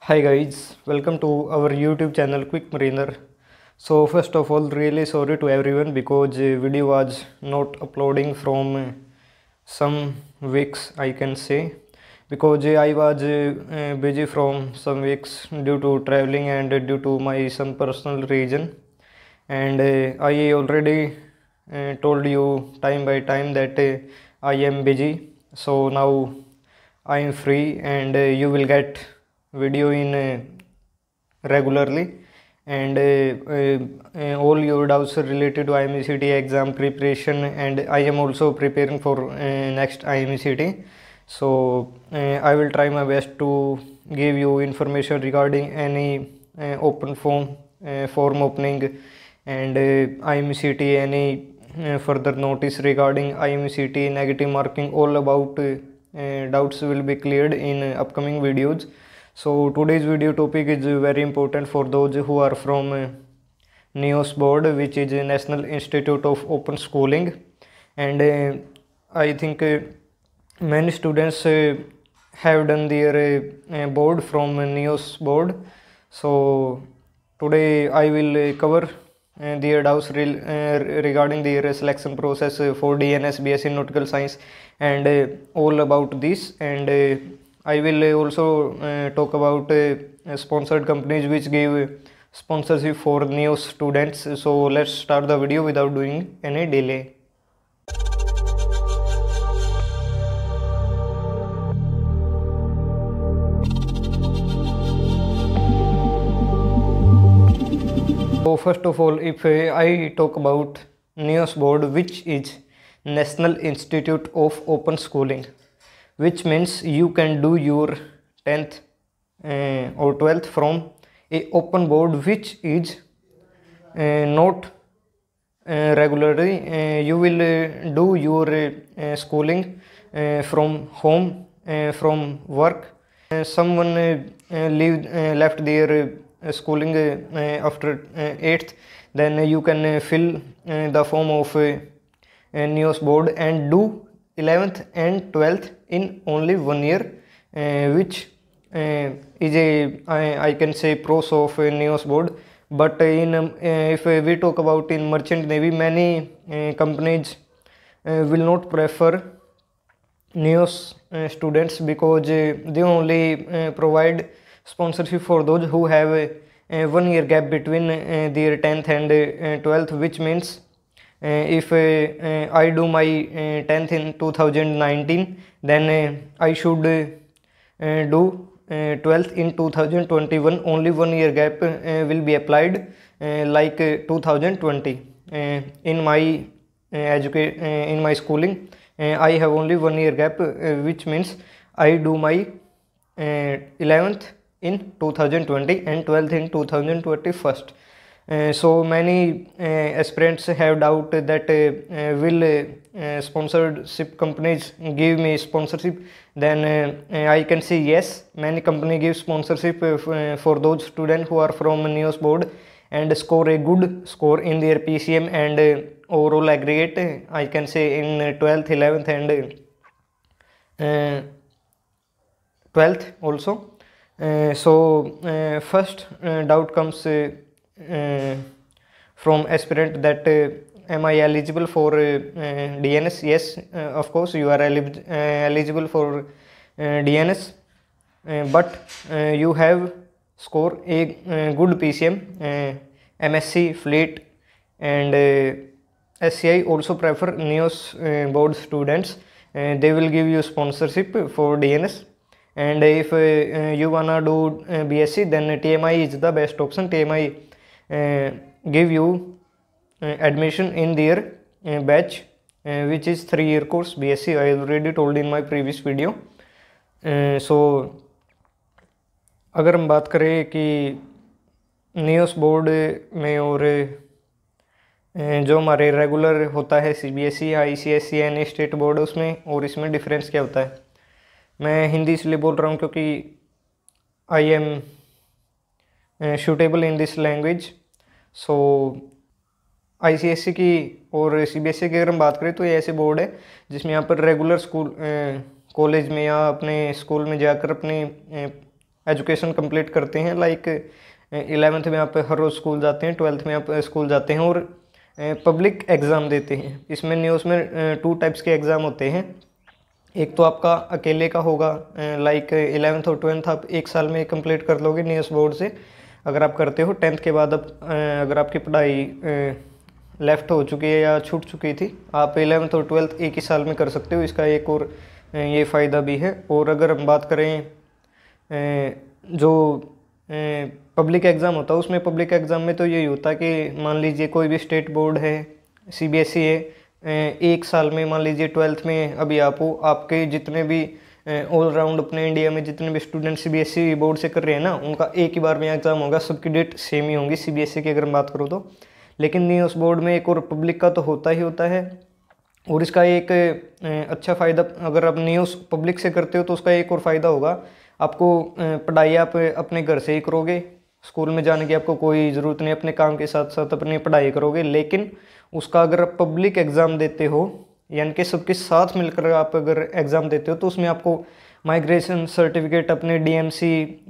Hi guys, welcome to our YouTube channel Quick Mariner. So first of all, really sorry to everyone because video was not uploading from some weeks, I can say, because I was busy from some weeks due to traveling and due to my some personal reason. And I already told you time by time that I am busy. So now I am free and you will get video in regularly, and all your doubts related to IMCT exam preparation, and I am also preparing for next IMCT. So I will try my best to give you information regarding any open form opening, and IMCT, any further notice regarding IMCT, negative marking, all about doubts will be cleared in upcoming videos. So today's video topic is very important for those who are from NIOS board, which is National Institute of Open Schooling, and I think many students have done their board from NIOS board. So today I will cover their doubts regarding their selection process for DNS BSc Nautical Science, and all about this, and I will also talk about sponsored companies which give sponsorship for new students. So let's start the video without doing any delay. So first of all, if I talk about NIOS board, which is National Institute of Open Schooling, which means you can do your 10th or 12th from a open board, which is not regularly. You will do your schooling from home, from work. Someone left their schooling after 8th, then you can fill the form of NIOS board and do 11th and 12th in only 1 year, which is I can say pros of NIOS board. But in if we talk about in merchant navy, many companies will not prefer NIOS students because they only provide sponsorship for those who have a 1 year gap between their 10th and 12th, which means if I do my 10th in 2019, then I should do 12th in 2021. Only 1 year gap will be applied like 2020. In my in my schooling, I have only 1 year gap, which means I do my 11th in 2020 and 12th in 2021. So many aspirants have doubt that will sponsorship companies give me sponsorship. Then I can say yes, many company give sponsorship for those students who are from NIOS board and score a good score in their PCM and overall aggregate, I can say in 12th, 11th and 12th also. So first doubt comes from aspirant that am I eligible for DNS? Yes, of course you are eligible for DNS, but you have score a good PCM, MSc, Fleet, and SCI also prefer NIOS board students. They will give you sponsorship for DNS. And if you wanna do BSc, then TMI is the best option. TMI give you admission in their batch, which is 3-year course BSc. I already told in my previous video. So अगर हम बात करें कि NIOS board में और जो हमारे regular होता है CBSE, ICSE यानी स्टेट बोर्ड, उसमें और इसमें डिफरेंस क्या होता है, मैं हिंदी इसलिए बोल रहा हूँ क्योंकि I am suitable in this language. So ICSE की और CBSE की अगर हम बात करें तो ये ऐसे बोर्ड है जिसमें यहाँ पर रेगुलर स्कूल कॉलेज में या अपने स्कूल में जाकर अपने एजुकेशन कंप्लीट करते हैं, लाइक 11th में आप हर रोज़ स्कूल जाते हैं, 12th में आप स्कूल जाते हैं और पब्लिक एग्ज़ाम देते हैं। इसमें न्यूज़ में 2 टाइप्स के एग्ज़ाम होते हैं। एक तो आपका अकेले का होगा, लाइक 11th और 12th आप 1 साल में कंप्लीट कर लोगे न्यूज़ बोर्ड से अगर आप करते हो। 10th के बाद अब अगर आपकी पढ़ाई लेफ़्ट हो चुकी है या छूट चुकी थी, आप 11th और 12th एक ही साल में कर सकते हो। इसका एक और ये फ़ायदा भी है। और अगर हम बात करें जो पब्लिक एग्ज़ाम होता है, उसमें पब्लिक एग्ज़ाम में तो यही होता है कि मान लीजिए कोई भी स्टेट बोर्ड है, CBSE है, 1 साल में मान लीजिए 12th में अभी आप हो, आपके जितने भी ऑल राउंड अपने इंडिया में जितने भी स्टूडेंट CBSE बोर्ड से कर रहे हैं ना, उनका एक ही बार में एग्ज़ाम होगा, सबकी डेट सेम ही होंगी CBSE की अगर हम बात करूँ तो। लेकिन न्यूज़ बोर्ड में एक और पब्लिक का तो होता ही होता है। और इसका एक अच्छा फ़ायदा, अगर आप न्यूज़ पब्लिक से करते हो तो उसका एक और फ़ायदा होगा, आपको पढ़ाई आप अपने घर से ही करोगे, स्कूल में जाने की आपको कोई ज़रूरत नहीं, अपने काम के साथ साथ अपनी पढ़ाई करोगे। लेकिन उसका अगर आप पब्लिक एग्ज़ाम देते हो, यानी कि सबके साथ मिलकर आप अगर एग्ज़ाम देते हो, तो उसमें आपको माइग्रेशन सर्टिफिकेट, अपने DMC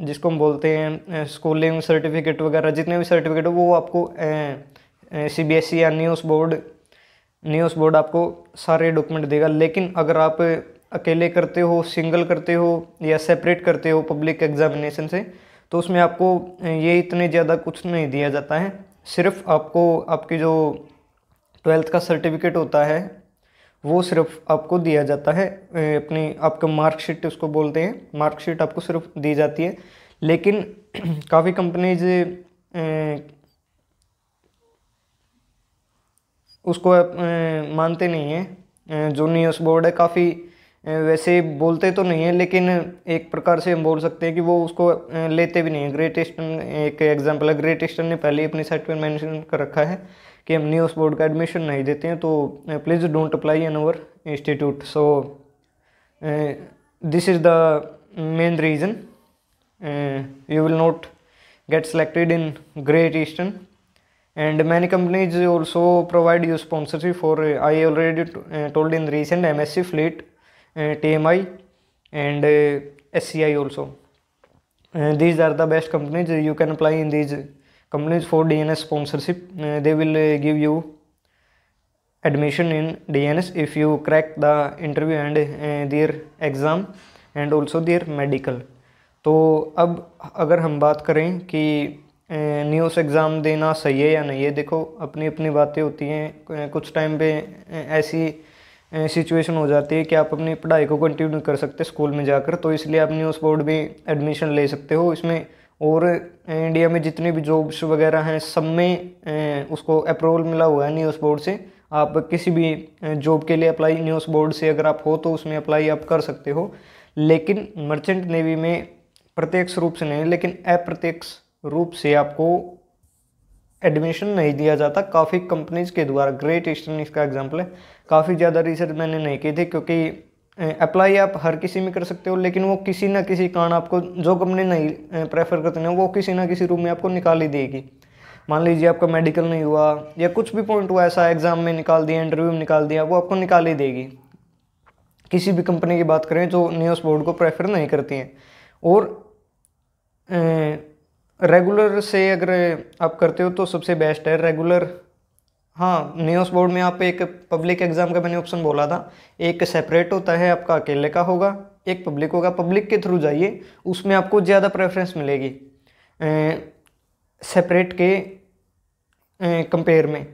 जिसको हम बोलते हैं, स्कूलिंग सर्टिफिकेट वगैरह जितने भी सर्टिफिकेट हो वो आपको CBSE या न्यूज़ बोर्ड आपको सारे डॉक्यूमेंट देगा। लेकिन अगर आप अकेले करते हो, सिंगल करते हो या सेपरेट करते हो पब्लिक एग्जामिनेशन से, तो उसमें आपको ये इतने ज़्यादा कुछ नहीं दिया जाता है। सिर्फ आपको आपकी जो 12th का सर्टिफिकेट होता है वो सिर्फ आपको दिया जाता है, अपनी आपका मार्कशीट उसको बोलते हैं, मार्कशीट आपको सिर्फ दी जाती है। लेकिन काफ़ी कंपनीज उसको मानते नहीं हैं। जो न्यूज़ बोर्ड है काफ़ी वैसे बोलते तो नहीं है, लेकिन एक प्रकार से हम बोल सकते हैं कि वो उसको लेते भी नहीं है। ग्रेट ईस्टर्न एक एग्जांपल है, ग्रेट ईस्टर्न ने पहले ही अपनी साइट पर मेंशन कर रखा है कि हम न्यूज़ बोर्ड का एडमिशन नहीं देते हैं, तो please don't apply in our institute. So this is the main reason you will not get selected in Great Eastern. And many companies also provide you sponsorship for I already told in recent MSc Fleet, TMI and SCI also. These are the best companies. You can apply in these companies for DNS sponsorship. They will give you admission in DNS if you crack the interview and their exam and also their medical. तो अब अगर हम बात करें कि news exam देना सही है या नहीं है, देखो अपनी अपनी बातें होती हैं। कुछ टाइम पे ऐसी सिचुएशन हो जाती है कि आप अपनी पढ़ाई को कंटिन्यू कर सकते स्कूल में जाकर, तो इसलिए आप न्यूज़ बोर्ड में एडमिशन ले सकते हो इसमें। और इंडिया में जितनी भी जॉब्स वगैरह हैं सब में उसको अप्रूवल मिला हुआ है न्यूज़ बोर्ड से। आप किसी भी जॉब के लिए अप्लाई न्यूज़ बोर्ड से अगर आप हो तो उसमें अप्लाई आप कर सकते हो। लेकिन मर्चेंट नेवी में प्रत्यक्ष रूप से नहीं, लेकिन अप्रत्यक्ष रूप से आपको एडमिशन नहीं दिया जाता काफ़ी कंपनीज के द्वारा। ग्रेट ईस्टर्न इसका एग्जांपल है। काफ़ी ज़्यादा रिसर्च मैंने नहीं की थी, क्योंकि अप्लाई आप हर किसी में कर सकते हो, लेकिन वो किसी ना किसी कारण आपको, जो कंपनी नहीं प्रेफर करते हैं, वो किसी ना किसी रूप में आपको निकाल ही देगी। मान लीजिए आपका मेडिकल नहीं हुआ या कुछ भी पॉइंट हुआ ऐसा, एग्ज़ाम में निकाल दिया, इंटरव्यू में निकाल दिया, वो आपको निकाल ही देगी। किसी भी कंपनी की बात करें जो न्यूज़ बोर्ड को प्रेफर नहीं करती हैं। और रेगुलर से अगर आप करते हो तो सबसे बेस्ट है रेगुलर। हाँ, न्यूज़ बोर्ड में आप एक पब्लिक एग्ज़ाम का मैंने ऑप्शन बोला था, एक सेपरेट होता है, आपका अकेले का होगा, एक पब्लिक होगा। पब्लिक के थ्रू जाइए, उसमें आपको ज़्यादा प्रेफरेंस मिलेगी सेपरेट के कंपेयर में।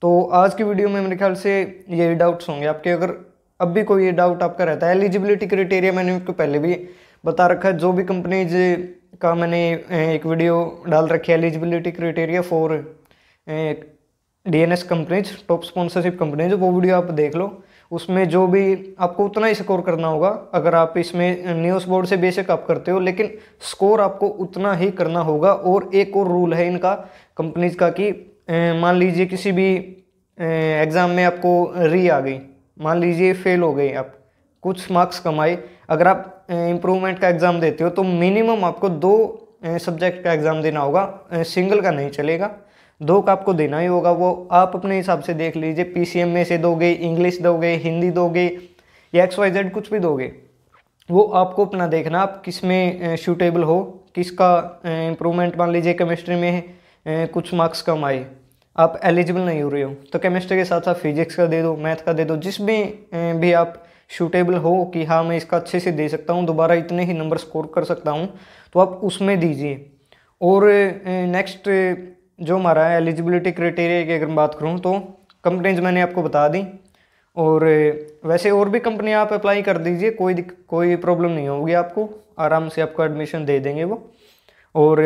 तो आज की वीडियो में मेरे ख्याल से यही डाउट्स होंगे आपके। अगर अब भी कोई डाउट आपका रहता है, एलिजिबिलिटी क्राइटेरिया मैंने आपको पहले भी बता रखा है। जो भी कंपनीज का मैंने एक वीडियो डाल रखी है, eligibility criteria for DNS companies, top sponsorship companies, वो वीडियो आप देख लो। उसमें जो भी आपको उतना ही स्कोर करना होगा। अगर आप इसमें न्यूज़ बोर्ड से बेशक आप करते हो, लेकिन स्कोर आपको उतना ही करना होगा। और एक और रूल है इनका कंपनीज का कि मान लीजिए किसी भी एग्ज़ाम में आपको री आ गई, मान लीजिए फेल हो गए, आप कुछ मार्क्स कमाए, अगर आप इम्प्रूवमेंट का एग्ज़ाम देते हो तो मिनिमम आपको 2 सब्जेक्ट का एग्ज़ाम देना होगा, सिंगल का नहीं चलेगा, 2 का आपको देना ही होगा। वो आप अपने हिसाब से देख लीजिए, PCM में से दोगे, इंग्लिश दोगे, हिंदी दोगे या XYZ कुछ भी दोगे, वो आपको अपना देखना आप किस में सूटेबल हो, किसका इम्प्रूवमेंट मान लीजिए केमिस्ट्री में कुछ मार्क्स कम आए, आप एलिजिबल नहीं हो रहे हो, तो केमिस्ट्री के साथ साथ फिजिक्स का दे दो, मैथ का दे दो, जिसमें भी आप सूटेबल हो कि हाँ मैं इसका अच्छे से दे सकता हूँ, दोबारा इतने ही नंबर स्कोर कर सकता हूँ, तो आप उसमें दीजिए। और नेक्स्ट जो हमारा एलिजिबिलिटी क्राइटेरिया की अगर मैं बात करूँ तो कंपनीज मैंने आपको बता दी, और वैसे और भी कंपनी आप अप्लाई कर दीजिए, कोई प्रॉब्लम नहीं होगी आपको, आराम से आपको एडमिशन दे देंगे वो। और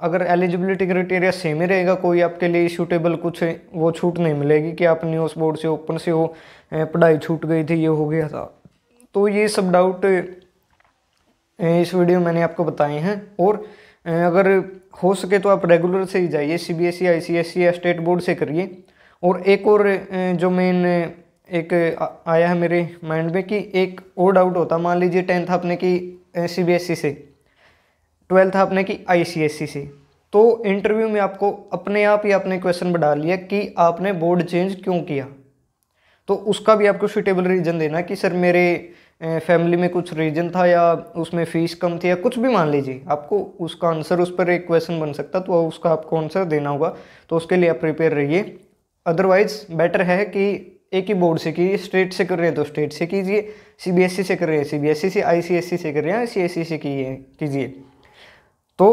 अगर एलिजिबिलिटी क्राइटेरिया सेम ही रहेगा, कोई आपके लिए सूटेबल कुछ वो छूट नहीं मिलेगी कि आप न्यूज़ बोर्ड से ओपन से हो, पढ़ाई छूट गई थी, ये हो गया था, तो ये सब डाउट इस वीडियो में मैंने आपको बताए हैं। और अगर हो सके तो आप रेगुलर से ही जाइए, CBSE ICSE या स्टेट बोर्ड से करिए। और एक और जो मेन एक आया है मेरे माइंड में कि एक और डाउट होता, मान लीजिए 10th आपने की CBSE से, 12th आपने की ICSE से, तो इंटरव्यू में आपको अपने आप ही आपने क्वेश्चन बढ़ा लिया कि आपने बोर्ड चेंज क्यों किया, तो उसका भी आपको सूटेबल रीज़न देना कि सर मेरे फैमिली में कुछ रीजन था, या उसमें फ़ीस कम थी, या कुछ भी मान लीजिए, आपको उसका आंसर उस पर एक क्वेश्चन बन सकता, तो उसका आपको आंसर देना होगा, तो उसके लिए आप प्रिपेयर रहिए। अदरवाइज़ बेटर है कि एक ही बोर्ड से कीजिए, स्टेट से कर रहे हैं तो स्टेट से कीजिए, CBSE से कर रहे हैं CBSE से, ICSE से कर रहे हैं ICSE से कीजिए, तो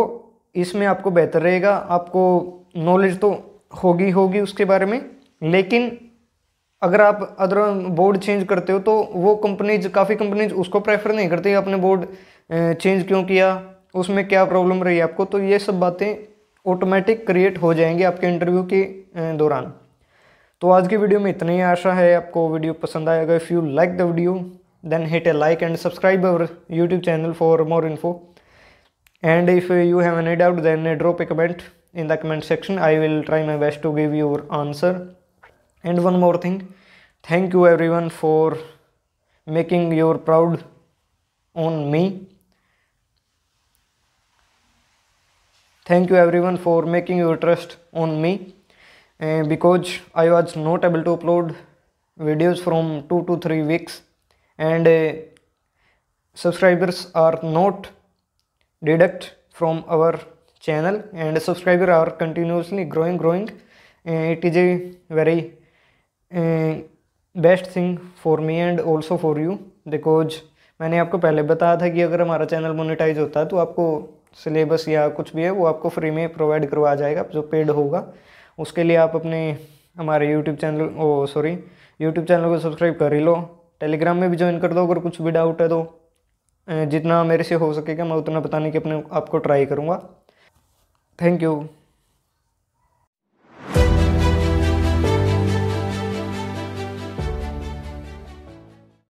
इसमें आपको बेहतर रहेगा। आपको नॉलेज तो होगी उसके बारे में, लेकिन अगर आप अदर बोर्ड चेंज करते हो तो वो काफ़ी कंपनीज उसको प्रेफर नहीं करती, आपने बोर्ड चेंज क्यों किया, उसमें क्या प्रॉब्लम रही आपको, तो ये सब बातें ऑटोमेटिक क्रिएट हो जाएंगी आपके इंटरव्यू के दौरान। तो आज की वीडियो में इतना ही, आशा है आपको वीडियो पसंद आएगा। If you like the video then hit a like and subscribe our YouTube channel for more info, and if you have any doubt then drop a comment in the comment section. I will try my best to give your answer. And one more thing, thank you everyone for making your proud on me. Thank you everyone for making your trust on me, because I was not able to upload videos from 2 to 3 weeks, and subscribers are not deduct from our channel, and subscribers are continuously growing. It is a very best thing for me and also for you, because मैंने आपको पहले बताया था कि अगर हमारा channel monetise होता है तो आपको सिलेबस या कुछ भी है वो आपको फ्री में प्रोवाइड करवाया जाएगा, जो पेड होगा। उसके लिए आप अपने हमारे यूट्यूब चैनल को सब्सक्राइब कर ही लो, टेलीग्राम में भी ज्वाइन कर दो। अगर कुछ भी डाउट है तो जितना मेरे से हो सकेगा मैं उतना बताने की आपको ट्राई करूँगा। Thank you.